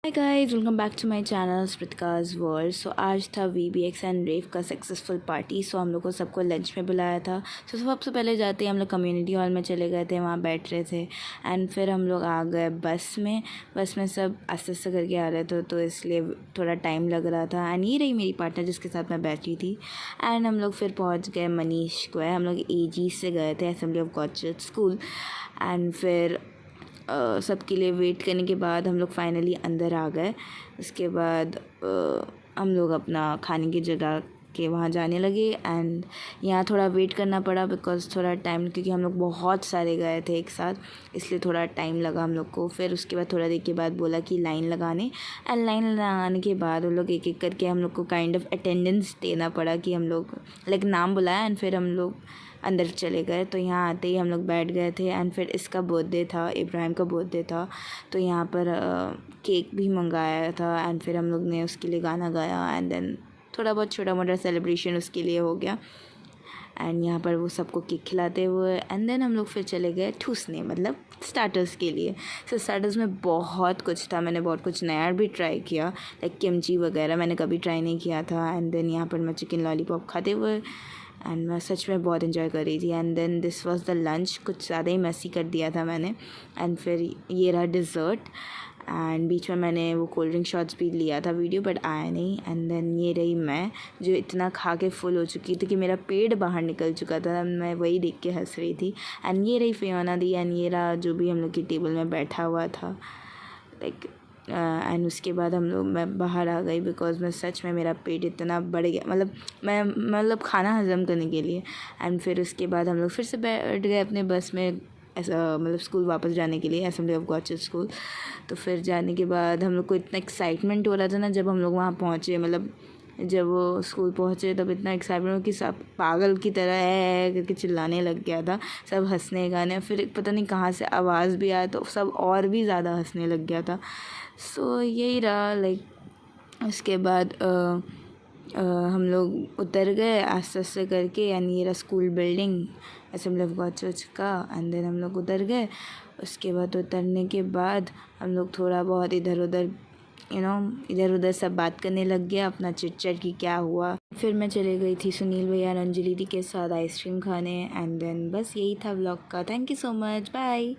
Hi guys, welcome back to my channel Smritika's world. So आज था VBX and रेव का successful party. सो हम लोग को सबको लंच में बुलाया था। सो सबसे पहले जाते ही हम लोग कम्युनिटी हॉल में चले गए थे, वहाँ बैठ रहे थे। एंड फिर हम लोग आ गए बस में सब आस्ते आस्ते करके आ रहे थे, तो इसलिए थोड़ा टाइम लग रहा था। एंड ये रही मेरी पार्टनर जिसके साथ मैं बैठी थी। एंड हम लोग फिर पहुँच गए मनीष स्क्वायर। हम लोग AG से गए थे, assembly of God church school. And फिर सबके लिए वेट करने के बाद हम लोग फाइनली अंदर आ गए। उसके बाद हम लोग अपना खाने की जगह के वहाँ जाने लगे। एंड यहाँ थोड़ा वेट करना पड़ा बिकॉज़ थोड़ा टाइम, क्योंकि हम लोग बहुत सारे गए थे एक साथ, इसलिए थोड़ा टाइम लगा हम लोग को। फिर उसके बाद थोड़ा देर के बाद बोला कि लाइन लगाने। एंड लाइन लगाने के बाद वो लोग एक एक करके हम लोग को काइंड ऑफ अटेंडेंस देना पड़ा कि हम लोग लाइक नाम बुलाया। एंड फिर हम लोग अंदर चले गए। तो यहाँ आते ही हम लोग बैठ गए थे। एंड फिर इसका बर्थडे था, इब्राहिम का बर्थडे था, तो यहाँ पर केक भी मंगाया था। एंड फिर हम लोग ने उसके लिए गाना गाया। एंड देन थोड़ा बहुत छोटा मोटा सेलिब्रेशन उसके लिए हो गया। एंड यहाँ पर वो सबको केक खिलाते हुए एंड देन हम लोग फिर चले गए ठूसने, मतलब स्टार्टर्स के लिए। सो स्टार्टर्स में बहुत कुछ था, मैंने बहुत कुछ नया भी ट्राई किया, लाइक किमची वगैरह मैंने कभी ट्राई नहीं किया था। एंड देन यहाँ पर मैं चिकन लॉलीपॉप खाते हुए एंड मैं सच में बहुत इन्जॉय कर रही थी। And then this was the lunch, कुछ ज़्यादा ही मैसी कर दिया था मैंने। एंड फिर ये रहा डिज़र्ट। एंड बीच में मैंने वो कोल्ड ड्रिंक शॉट्स भी लिया था वीडियो, बट आया नहीं। एंड देन ये रही मैं, जो इतना खा के फुल हो चुकी थी कि मेरा पेट बाहर निकल चुका था। मैं वही देख के हंस रही थी। एंड ये रही फियोना दी। एंड ये रहा जो भी हम लोग की टेबल में बैठा हुआ था, लाइक एंड उसके बाद मैं बाहर आ गई बिकॉज़ मैं सच में, मेरा पेट इतना बढ़ गया, मतलब खाना हज़म करने के लिए। एंड फिर उसके बाद हम लोग फिर से बैठ गए अपने बस में, ऐसा मतलब स्कूल वापस जाने के लिए, assembly of God church school. तो फिर जाने के बाद हम लोग को इतना एक्साइटमेंट हो रहा था ना, जब हम लोग वहाँ पहुँचे, मतलब जब वो स्कूल पहुँचे तब इतना एक्साइटमेंट हो कि सब पागल की तरह है करके चिल्लाने लग गया था। सब हंसने गाने, फिर पता नहीं कहाँ से आवाज़ भी आया तो सब और भी ज़्यादा हंसने लग गया था। सो यही रहा, लाइक उसके बाद हम लोग उतर गए आस्ते आस्ते करके। एंड ये रहा school building, assembly of God church का। एंड देन हम लोग उतर गए। उसके बाद उतरने के बाद हम लोग थोड़ा बहुत इधर उधर सब बात करने लग गया, अपना चिट चैट की क्या हुआ। फिर मैं चले गई थी सुनील भैया और अंजलि दी के साथ आइसक्रीम खाने। एंड देन बस यही था व्लॉग का। Thank you so much, bye.